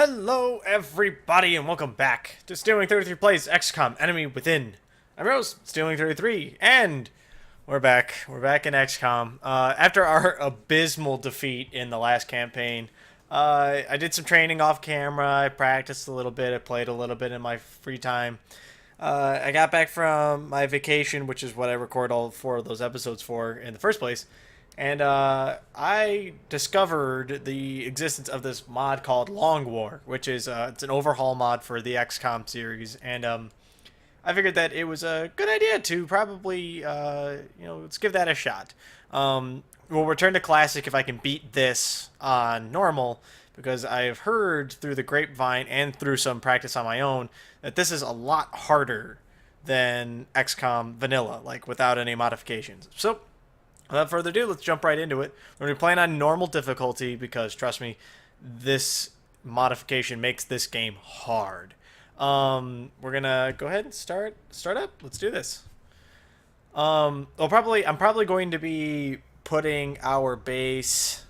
Hello, everybody, and welcome back to Stealwing 33 Plays XCOM Enemy Within. I'm Rose, Stealwing 33, and we're back. We're back in XCOM. After our abysmal defeat in the last campaign, I did some training off camera. I practiced a little bit. I played a little bit in my free time. I got back from my vacation, which is what I record all four of those episodes for in the first place. And I discovered the existence of this mod called Long War, which is it's an overhaul mod for the XCOM series, and I figured that it was a good idea to probably let's give that a shot. We'll return to classic if I can beat this on normal, because I've heard through the grapevine and through some practice on my own that this is a lot harder than XCOM vanilla, like without any modifications. So without further ado, let's jump right into it. We're going to be playing on normal difficulty because, trust me, this modification makes this game hard. We're going to go ahead and start up. Let's do this. I'm probably going to be putting our base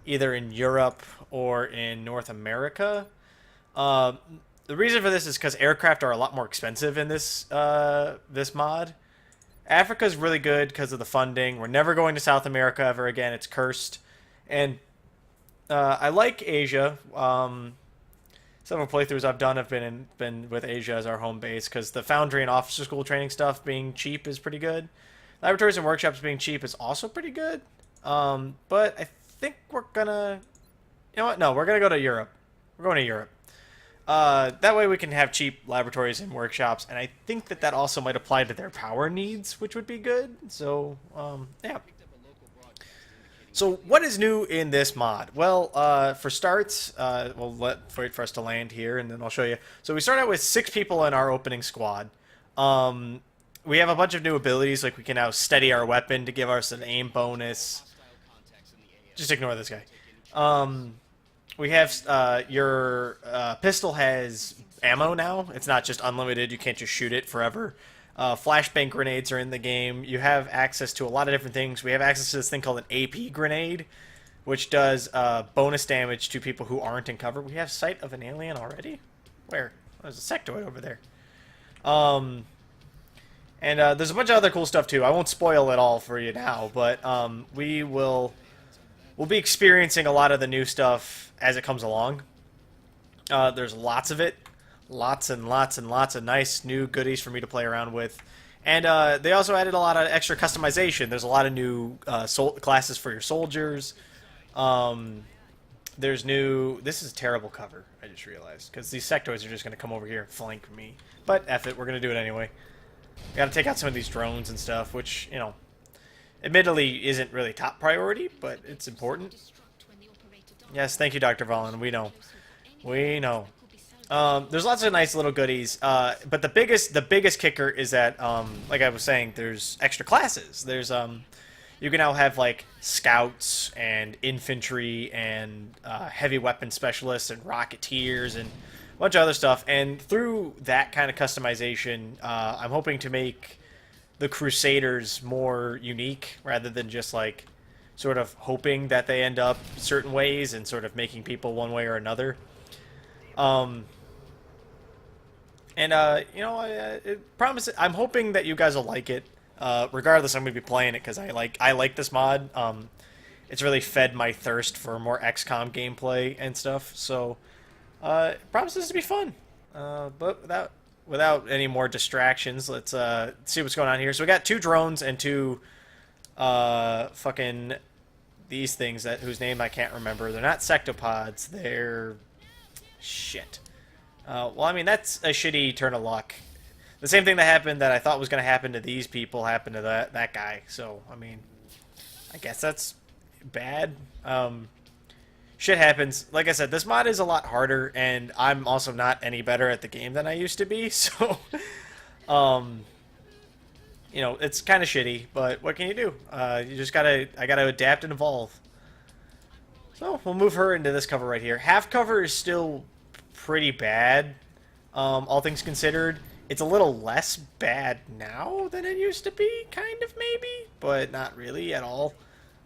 either in Europe or in North America. The reason for this is because aircraft are a lot more expensive in this mod. Africa's really good because of the funding. We're never going to South America ever again. It's cursed. And I like Asia. Several playthroughs I've done have been with Asia as our home base because the foundry and officer school training stuff being cheap is pretty good. Laboratories and workshops being cheap is also pretty good. But I think we're gonna... You know what? No, we're gonna go to Europe. We're going to Europe. That way we can have cheap laboratories and workshops, and I think that also might apply to their power needs, which would be good. So, yeah. So, what is new in this mod? Well, for starts, we'll wait for us to land here, and then I'll show you. So, we start out with 6 people in our opening squad. We have a bunch of new abilities, like we can now steady our weapon to give us an aim bonus. Just ignore this guy. We have your pistol has ammo now. It's not just unlimited. You can't just shoot it forever. Flashbang grenades are in the game. You have access to a lot of different things. We have access to this thing called an AP grenade, which does bonus damage to people who aren't in cover. We have sight of an alien already? Where? There's a sectoid over there. And there's a bunch of other cool stuff too. I won't spoil it all for you now, but we'll be experiencing a lot of the new stuff as it comes along. There's lots of it. Lots and lots and lots of nice new goodies for me to play around with. And they also added a lot of extra customization. There's a lot of new classes for your soldiers. There's new... This is a terrible cover, I just realized. Because these sectoids are just going to come over here and flank me. But F it, we're going to do it anyway. We got to take out some of these drones and stuff, which, you know, admittedly isn't really top priority, but it's important. Yes, thank you, Dr. Valen. We know. We know. There's lots of nice little goodies, but the biggest kicker is that, like I was saying, there's extra classes. There's you can now have like scouts and infantry and heavy weapon specialists and rocketeers and a bunch of other stuff. And through that kind of customization, I'm hoping to make the Crusaders more unique rather than just like sort of hoping that they end up certain ways and sort of making people one way or another. I'm hoping that you guys will like it. Regardless, I'm going to be playing it because I like this mod. It's really fed my thirst for more XCOM gameplay and stuff. So, it promises to be fun. But without any more distractions, let's see what's going on here. So we got 2 drones and 2 fucking these things whose name I can't remember. They're not sectopods. They're shit. Well, I mean, that's a shitty turn of luck. The same thing that I thought was going to happen to these people happened to that guy. So, I mean, I guess that's bad. Shit happens. Like I said, this mod is a lot harder, and I'm also not any better at the game than I used to be. So, you know, it's kind of shitty, but what can you do? I gotta adapt and evolve. So, we'll move her into this cover right here. Half cover is still pretty bad, all things considered. It's a little less bad now than it used to be, kind of, maybe, but not really at all.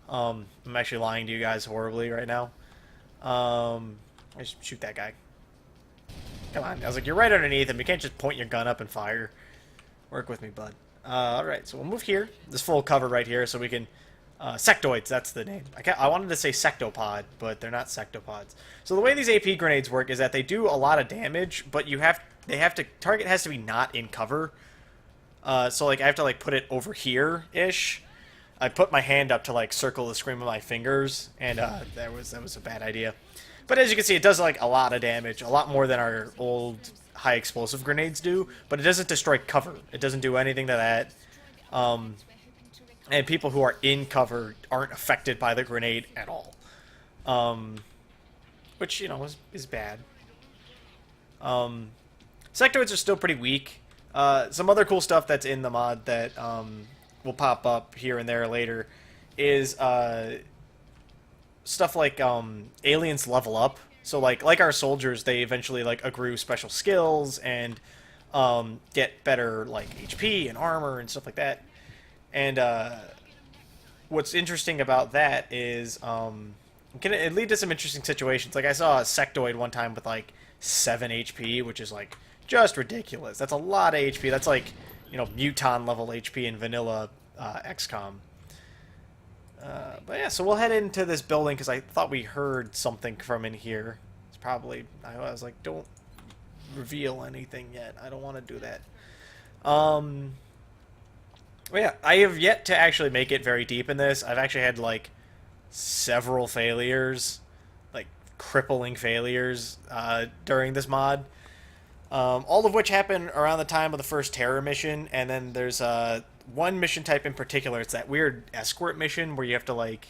I'm actually lying to you guys horribly right now. Hold I just shoot that guy. Come on. I was like, you're right underneath him. You can't just point your gun up and fire. Work with me, bud. Alright, so we'll move here. This full cover right here so we can... sectoids, that's the name. I wanted to say sectopod, but they're not sectopods. So the way these AP grenades work is that they do a lot of damage, but target has to be not in cover. So like I have to like put it over here-ish. I put my hand up to like circle the screen with my fingers, and that was a bad idea. But as you can see, it does like a lot of damage, a lot more than our old high explosive grenades do, but it doesn't destroy cover. It doesn't do anything to that. And people who are in cover aren't affected by the grenade at all. Which, you know, is bad. Sectoids are still pretty weak. Some other cool stuff that's in the mod that will pop up here and there later is stuff like aliens level up. So like our soldiers, they eventually like accrue special skills and get better like HP and armor and stuff like that. And what's interesting about that is it lead to some interesting situations. Like I saw a sectoid one time with like 7 HP, which is like just ridiculous. That's a lot of HP. That's like, you know, Muton level HP in vanilla XCOM. But yeah, so we'll head into this building because I thought we heard something from in here. It's probably, I was like, don't reveal anything yet. I don't want to do that. Well, yeah, I have yet to actually make it very deep in this. I've actually had like several failures, like crippling failures during this mod. All of which happen around the time of the first terror mission, and then there's one mission type in particular. It's that weird escort mission where you have to like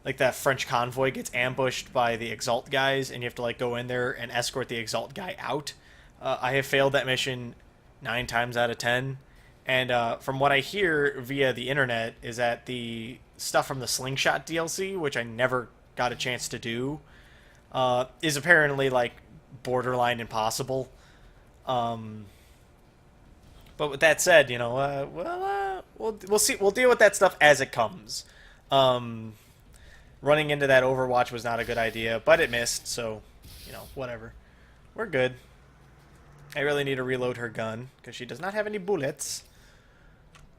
that French convoy gets ambushed by the Exalt guys, and you have to like go in there and escort the Exalt guy out. I have failed that mission 9 times out of 10, and from what I hear via the internet is that the stuff from the Slingshot DLC, which I never got a chance to do, is apparently like borderline impossible. But with that said, you know, we'll see. We'll deal with that stuff as it comes. Running into that Overwatch was not a good idea, but it missed, so, you know, whatever. We're good. I really need to reload her gun, because she does not have any bullets.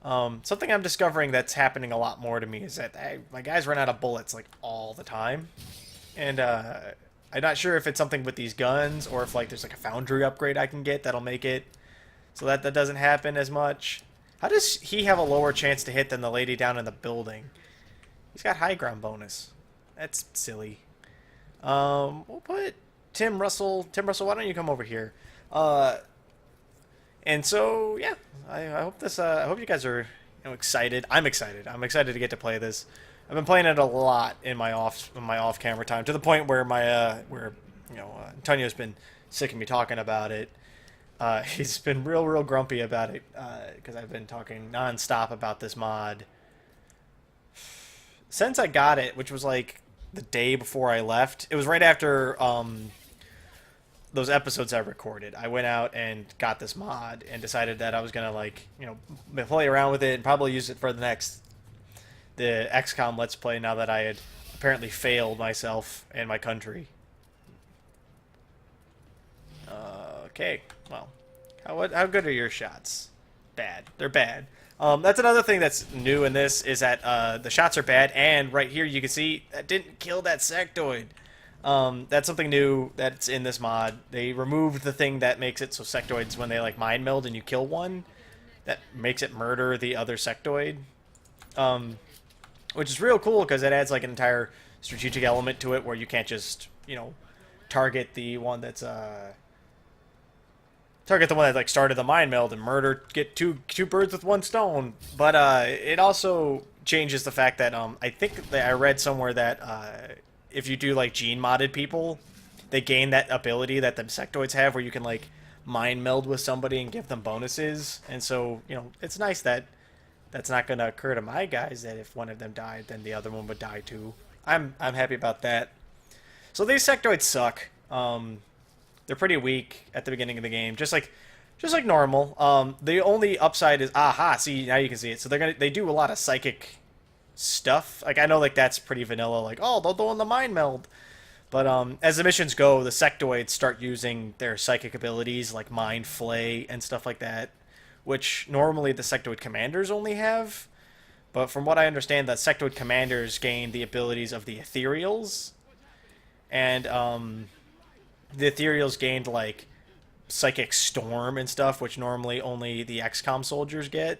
Something I'm discovering that's happening a lot more to me is that my guys run out of bullets, like, all the time. And, I'm not sure if it's something with these guns, or if, like, there's, like, a foundry upgrade I can get that'll make it so that doesn't happen as much. How does he have a lower chance to hit than the lady down in the building? He's got high ground bonus. That's silly. We'll put Tim Russell. Tim Russell, why don't you come over here? And so, yeah, I hope this. I hope you guys are, you know, excited. I'm excited. I'm excited to get to play this. I've been playing it a lot in my off camera time, to the point where Antonio's been sick of me talking about it. He's been real grumpy about it because I've been talking nonstop about this mod since I got it, which was like the day before I left. It was right after those episodes I recorded. I went out and got this mod and decided that I was gonna, like, you know, play around with it and probably use it for the XCOM Let's Play, now that I had apparently failed myself and my country. Okay, well, how good are your shots? Bad. They're bad. That's another thing that's new in this, is that the shots are bad, and right here you can see that didn't kill that sectoid. That's something new that's in this mod. They removed the thing that makes it so sectoids, when they like mind meld and you kill one, that makes it murder the other sectoid. Which is real cool because it adds like an entire strategic element to it, where you can't just, you know, target the one that like started the mind meld and get two birds with one stone. But it also changes the fact that I think that I read somewhere that if you do like gene modded people, they gain that ability that the sectoids have, where you can like mind meld with somebody and give them bonuses. And so, you know, it's nice that that's not going to occur to my guys, that if one of them died, then the other one would die too. I'm happy about that. So these sectoids suck. They're pretty weak at the beginning of the game, just like normal. The only upside is, see, now you can see it. So they do a lot of psychic stuff. Like, I know, like, that's pretty vanilla, like, oh, they'll go in the mind meld. But as the missions go, the sectoids start using their psychic abilities like Mind Flay and stuff like that, which normally the sectoid commanders only have. But from what I understand, the sectoid commanders gain the abilities of the ethereals, and the ethereals gained like psychic storm and stuff, which normally only the XCOM soldiers get.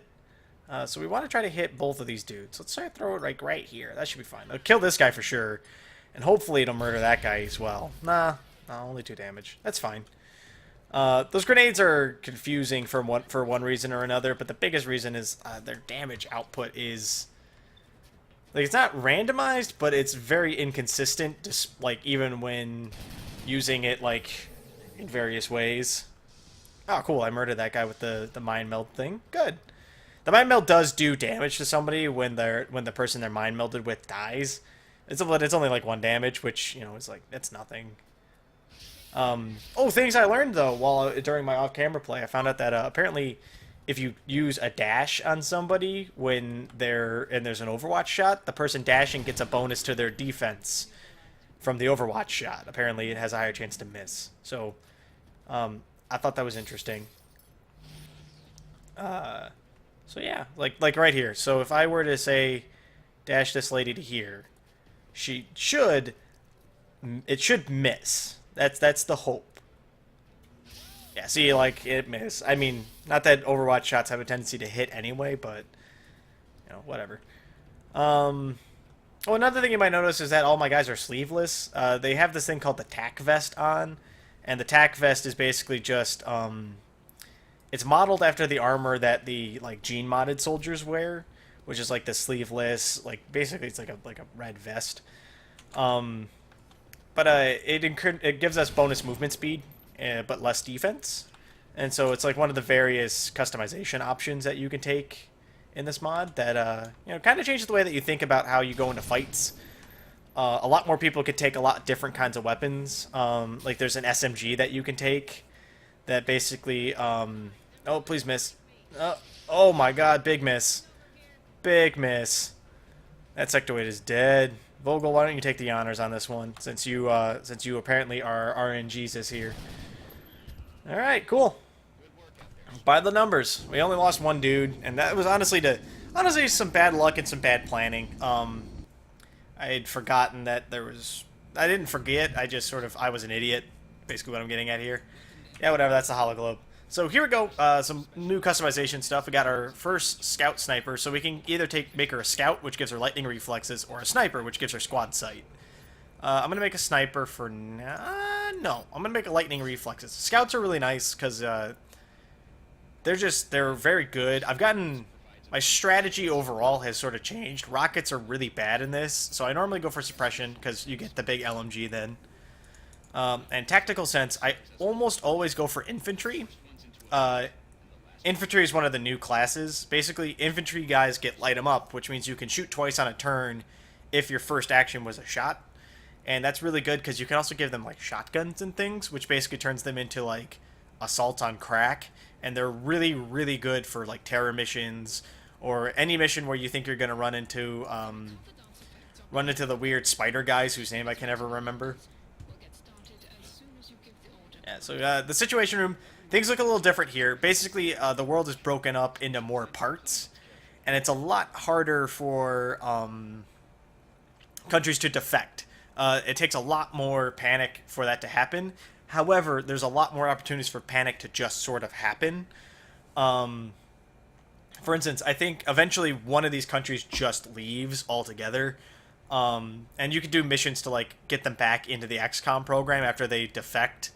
So we want to try to hit both of these dudes. Let's try to throw it like right here. That should be fine. I'll kill this guy for sure. And hopefully it'll murder that guy as well. Nah, only 2 damage. That's fine. Those grenades are confusing for one reason or another, but the biggest reason is their damage output is... Like, it's not randomized, but it's very inconsistent, just, like, even when using it, like, in various ways. Oh, cool. I murdered that guy with the mind meld thing. Good. The mind meld does do damage to somebody when the person they're mind melded with dies. It's only like 1 damage, which, you know, is like, it's nothing. Oh, things I learned though during my off-camera play. I found out that apparently, if you use a dash on somebody when there's an Overwatch shot, the person dashing gets a bonus to their defense from the Overwatch shot. Apparently, it has a higher chance to miss. So, I thought that was interesting. So yeah, like right here. So if I were to say, dash this lady to here, it should miss. That's the hope. Yeah, see, like, it missed. I mean, not that Overwatch shots have a tendency to hit anyway, but, you know, whatever. Oh, another thing you might notice is that all my guys are sleeveless. They have this thing called the tack vest on, and the tack vest is basically just, it's modeled after the armor that the, like, gene-modded soldiers wear, which is, like, the sleeveless, like, basically it's like a red vest. But it gives us bonus movement speed, but less defense. And so it's like one of the various customization options that you can take in this mod that, you know, kind of changes the way that you think about how you go into fights. A lot more people could take a lot different kinds of weapons. Like there's an SMG that you can take that basically, oh, please miss. Oh my god, big miss. Big miss. That sectoid is dead. Vogel, why don't you take the honors on this one, since you apparently are RNGesus here. Alright, cool. By the numbers, we only lost 1 dude, and that was honestly some bad luck and some bad planning. I had forgotten that there was... I didn't forget, I was an idiot, basically what I'm getting at here. Yeah, whatever, that's the hologlobe. So here we go, some new customization stuff. We got our first scout sniper, so we can either make her a scout, which gives her lightning reflexes, or a sniper, which gives her squad sight. I'm going to make a sniper for now. No, I'm going to make a lightning reflexes. Scouts are really nice, because they're very good. My strategy overall has sort of changed. Rockets are really bad in this, so I normally go for suppression, because you get the big LMG then. And tactical sense, I almost always go for infantry. Infantry is one of the new classes. Basically, infantry guys get light 'em up, which means you can shoot twice on a turn if your first action was a shot. And that's really good because you can also give them like shotguns and things, which basically turns them into like assault on crack. And they're really, really good for like terror missions or any mission where you think you're going to run into the weird spider guys whose name I can never remember. Yeah, so the Situation Room, things look a little different here. Basically, the world is broken up into more parts, and it's a lot harder for countries to defect. It takes a lot more panic for that to happen. However, there's a lot more opportunities for panic to just sort of happen. For instance, I think eventually one of these countries just leaves altogether. And you can do missions to like get them back into the Xcom program after they defect.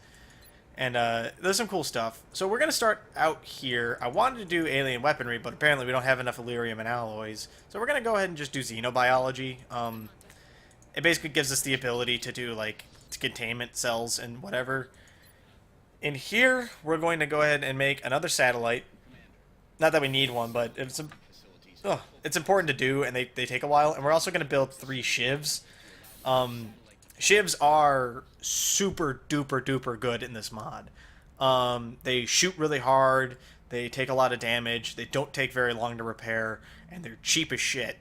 And there's some cool stuff. So we're going to start out here. I wanted to do alien weaponry, but apparently we don't have enough Illyrium and alloys. So we're going to go ahead and just do xenobiology. It basically gives us the ability to do like containment cells and whatever. In here, we're going to go ahead and make another satellite. Not that we need one, but it's important to do, and they take a while. And we're also going to build 3 shivs. Shivs are super duper duper good in this mod. They shoot really hard, they take a lot of damage, they don't take very long to repair, and they're cheap as shit.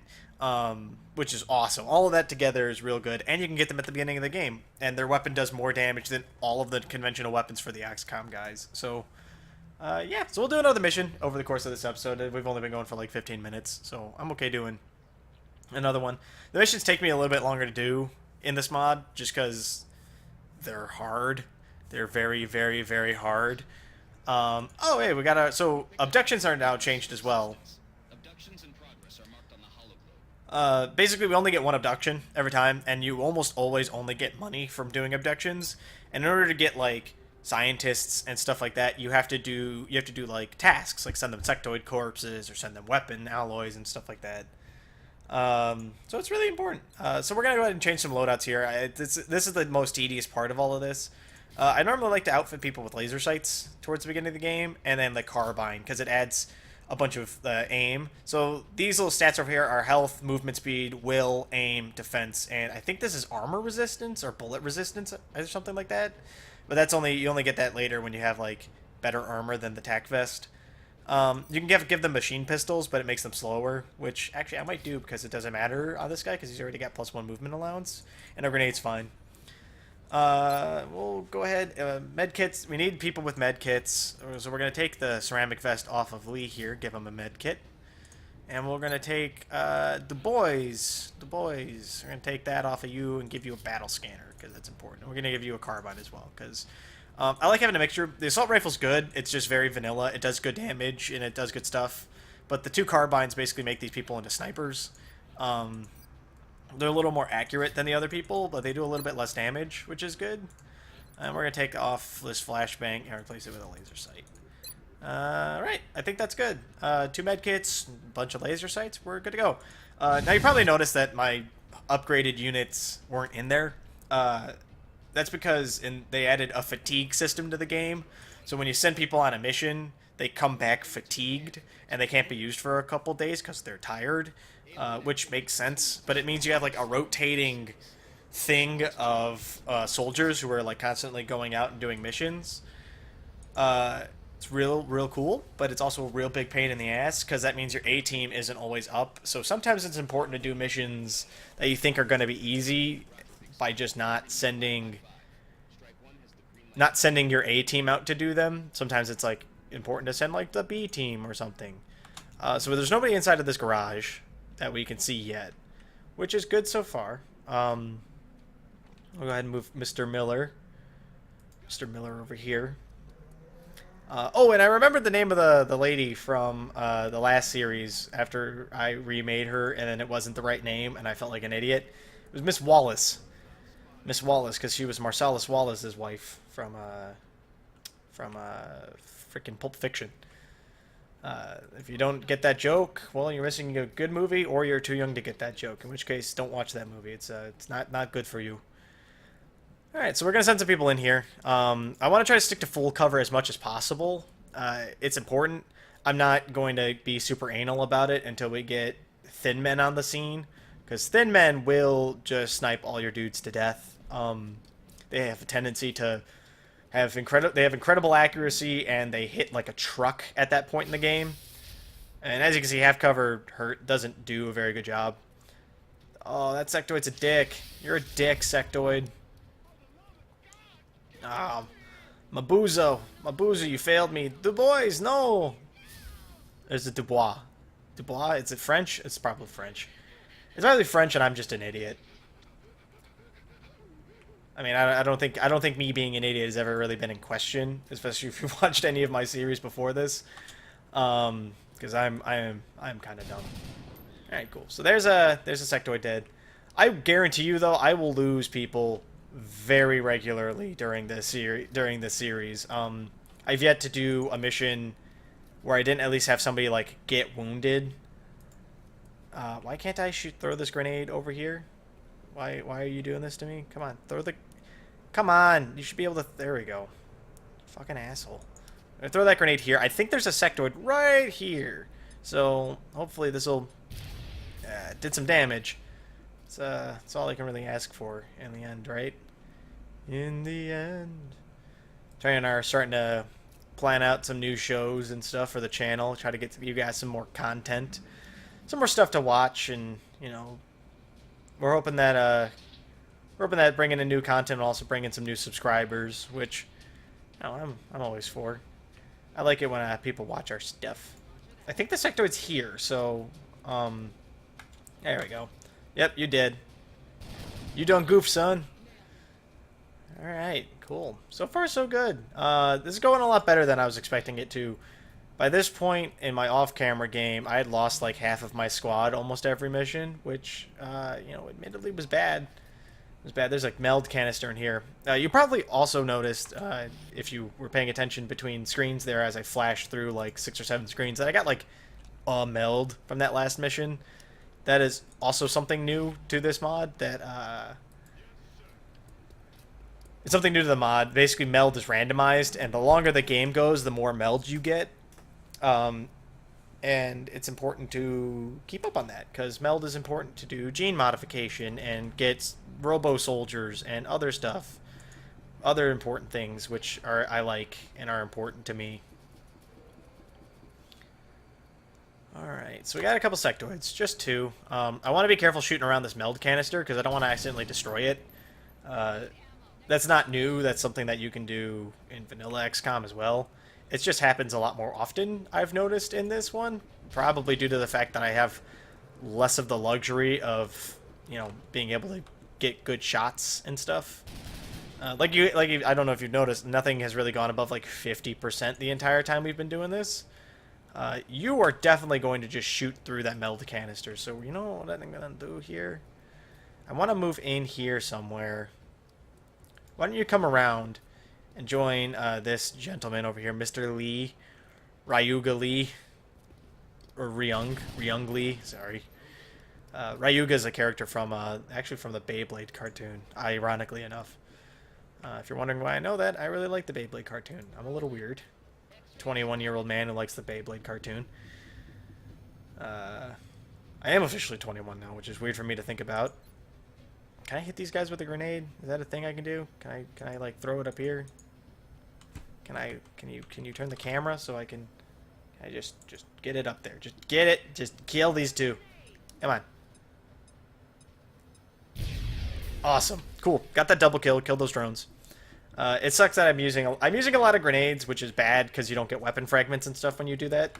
which is awesome. All of that together is real good, and you can get them at the beginning of the game, and their weapon does more damage than all of the conventional weapons for the Xcom guys. So, yeah, so we'll do another mission over the course of this episode. We've only been going for like 15 minutes, so I'm okay doing another one. The missions take me a little bit longer to do in this mod, just because they're hard. They're very, very, very hard. Oh, hey, we got so abductions are now changed as well. Basically, we only get one abduction every time, and you almost always only get money from doing abductions. And in order to get, like, scientists and stuff like that, you have to do like tasks, like send them sectoid corpses or send them weapon alloys and stuff like that. So it's really important. So we're gonna go ahead and change some loadouts here. This is the most tedious part of all of this. I normally like to outfit people with laser sights towards the beginning of the game, and then the carbine, because it adds a bunch of aim. So these little stats over here are health, movement speed, will, aim, defense, and I think this is armor resistance or bullet resistance or something like that. But that's you only get that later when you have like better armor than the tac vest. You can give them machine pistols, but it makes them slower, which actually I might do because it doesn't matter on this guy because he's already got +1 movement allowance, and a grenade's fine. We'll go ahead. Med kits. We need people with med kits, so we're gonna take the ceramic vest off of Lee here, give him a med kit, and we're gonna take the boys. We're gonna take that off of you and give you a battle scanner because that's important. We're gonna give you a carbine as well because I like having a mixture. The assault rifle's good. It's just very vanilla. It does good damage and it does good stuff, but the two carbines basically make these people into snipers. They're a little more accurate than the other people, but they do a little bit less damage, which is good. And we're going to take off this flashbang and replace it with a laser sight. Right, I think that's good. 2 medkits, a bunch of laser sights, we're good to go. Now you probably noticed that my upgraded units weren't in there. That's because they added a fatigue system to the game. So when you send people on a mission, they come back fatigued, and they can't be used for a couple days because they're tired. Which makes sense, but it means you have like a rotating thing of soldiers who are like constantly going out and doing missions. It's real cool, but it's also a real big pain in the ass because that means your A team isn't always up. So sometimes it's important to do missions that you think are going to be easy by just not sending your A team out to do them. Sometimes it's like important to send like the B team or something. So there's nobody inside of this garage that we can see yet, which is good so far. We'll go ahead and move Mr. Miller over here. Oh, and I remembered the name of the lady from the last series after I remade her, and then it wasn't the right name, and I felt like an idiot. It was Miss Wallace. Miss Wallace, because she was Marcellus Wallace's wife from freaking Pulp Fiction. If you don't get that joke, well, you're missing a good movie, or you're too young to get that joke. In which case, don't watch that movie. It's not good for you. All right, so we're gonna send some people in here. I want to try to stick to full cover as much as possible. It's important. I'm not going to be super anal about it until we get thin men on the scene, because thin men will just snipe all your dudes to death. They have a tendency to have incredible accuracy, and they hit like a truck at that point in the game. And as you can see, half cover doesn't do a very good job. Oh, that sectoid's a dick. You're a dick, sectoid. Ah, Mabuzo, you failed me. Dubois, no. There's a Dubois. Dubois, is it French? It's probably French. It's probably French, and I'm just an idiot. I mean, I don't think me being an idiot has ever really been in question, especially if you've watched any of my series before this, because I'm kind of dumb. All right, cool. So there's a sectoid dead. I guarantee you though, I will lose people very regularly during this series. I've yet to do a mission where I didn't at least have somebody like get wounded. Why can't I throw this grenade over here? Why are you doing this to me? Come on, come on, you should be able to... There we go. Fucking asshole. I'm gonna throw that grenade here. I think there's a sectoid right here. So, hopefully this'll... did some damage. It's all I can really ask for in the end, right? In the end. Trey and I are starting to plan out some new shows and stuff for the channel. Try to get you guys some more content. Some more stuff to watch and you know, we're hoping that bringing in new content will also bring in some new subscribers, which I'm always for. I like it when people watch our stuff. I think the sectoid's here, so there we go. Yep, you did. You done goof, son. All right, cool. So far, so good. This is going a lot better than I was expecting it to. By this point in my off-camera game, I had lost like half of my squad almost every mission, which, admittedly was bad. It was bad. There's like meld canister in here. You probably also noticed, if you were paying attention between screens there as I flashed through like 6 or 7 screens, that I got like a meld from that last mission. That is also something new to this mod that, it's something new to the mod. Basically, meld is randomized, and the longer the game goes, the more melds you get. And it's important to keep up on that, because meld is important to do gene modification and get robo-soldiers and other stuff. Other important things, which I like and are important to me. Alright, so we got a couple sectoids, just 2. I want to be careful shooting around this meld canister, because I don't want to accidentally destroy it. That's not new, that's something that you can do in vanilla XCOM as well. It just happens a lot more often, I've noticed, in this one. Probably due to the fact that I have less of the luxury of, being able to get good shots and stuff. I don't know if you've noticed, nothing has really gone above like 50% the entire time we've been doing this. You are definitely going to just shoot through that meld canister. So, you know what I'm going to do here? I want to move in here somewhere. Why don't you come around and join this gentleman over here, Mr. Lee, Ryuga Lee, or Ryung Lee, sorry. Ryuga is a character from, actually from the Beyblade cartoon, ironically enough. If you're wondering why I know that, I really like the Beyblade cartoon. I'm a little weird. 21-year-old man who likes the Beyblade cartoon. I am officially 21 now, which is weird for me to think about. Can I hit these guys with a grenade? Is that a thing I can do? Can I like throw it up here? Can you turn the camera so I can just get it up there? Just get it. Just kill these 2. Come on. Awesome. Cool. Got that double kill. Killed those drones. It sucks that I'm using a lot of grenades, which is bad because you don't get weapon fragments and stuff when you do that.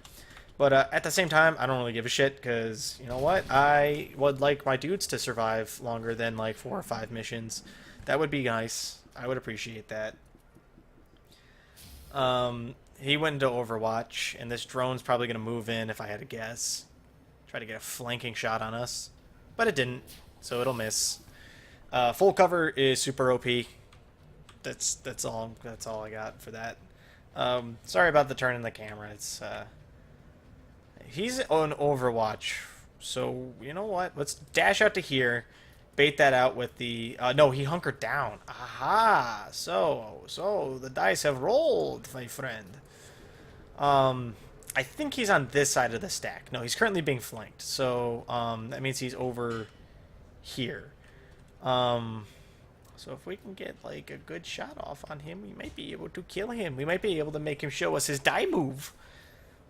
But at the same time, I don't really give a shit because, you know what? I would like my dudes to survive longer than like 4 or 5 missions. That would be nice. I would appreciate that. He went into Overwatch, and this drone's probably going to move in if I had to guess. Try to get a flanking shot on us. But it didn't, so it'll miss. Full cover is super OP. That's all I got for that. Sorry about the turn in the camera. It's he's on Overwatch, so you know what? Let's dash out to here, bait that out with the. No, he hunkered down. Aha! So the dice have rolled, my friend. I think he's on this side of the stack. No, he's currently being flanked. So that means he's over here. So if we can get like a good shot off on him, we might be able to kill him. We might be able to make him show us his die move,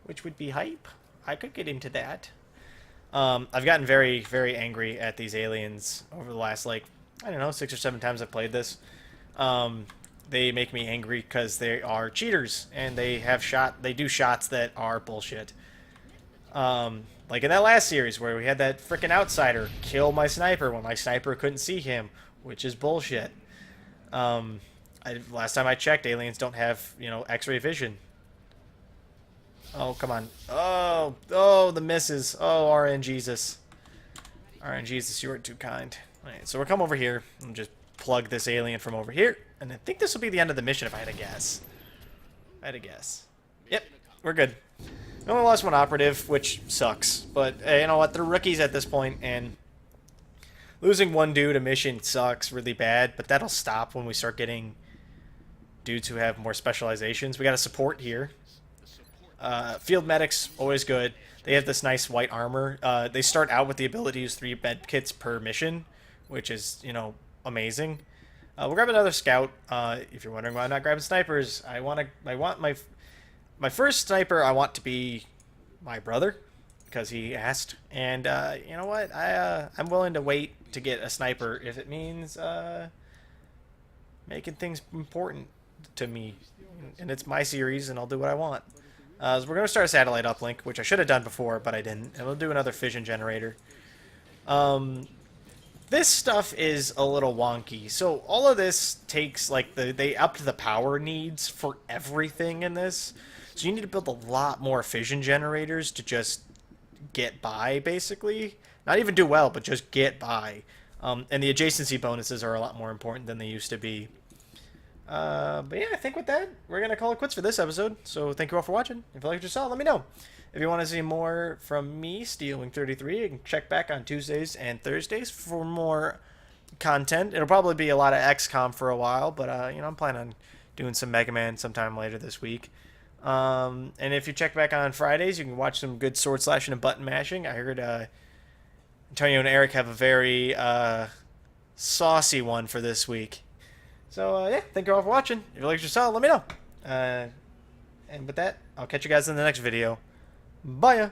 which would be hype. I could get into that. I've gotten very, very angry at these aliens over the last, like, I don't know, 6 or 7 times I've played this. They make me angry because they are cheaters, and they do shots that are bullshit. Like in that last series where we had that frickin' outsider kill my sniper when my sniper couldn't see him, which is bullshit. Last time I checked, aliens don't have, X-ray vision. Oh, come on. Oh, the misses. Oh, RNGesus. RNGesus, you are too kind. Alright, so we'll come over here and just plug this alien from over here. And I think this will be the end of the mission if I had to guess. Yep, we're good. We only lost 1 operative, which sucks. But, you know what? They're rookies at this point, and losing 1 dude a mission sucks really bad, but that'll stop when we start getting dudes who have more specializations. We got a support here. Field medics, always good. They have this nice white armor. They start out with the ability to use 3 med kits per mission, which is, amazing. We'll grab another scout. If you're wondering why I'm not grabbing snipers, I want my first sniper I want to be my brother. because he asked. And you know what? I'm willing to wait to get a sniper if it means making things important to me. And it's my series, and I'll do what I want. So we're going to start a satellite uplink, which I should have done before, but I didn't. And we'll do another fission generator. This stuff is a little wonky. So all of this takes, like, they upped the power needs for everything in this. So you need to build a lot more fission generators to just get by, basically. Not even do well, but just get by. And the adjacency bonuses are a lot more important than they used to be. But yeah, I think with that, we're going to call it quits for this episode. So thank you all for watching. If you liked what you saw, let me know. If you want to see more from me, Stealwing33, you can check back on Tuesdays and Thursdays for more content. It'll probably be a lot of Xcom for a while, but you know, I'm planning on doing some Mega Man sometime later this week. And if you check back on Fridays, you can watch some good sword slashing and button mashing. I heard Antonio and Eric have a very saucy one for this week. So, yeah, thank you all for watching. If you liked what you saw, let me know. And with that, I'll catch you guys in the next video. Bye.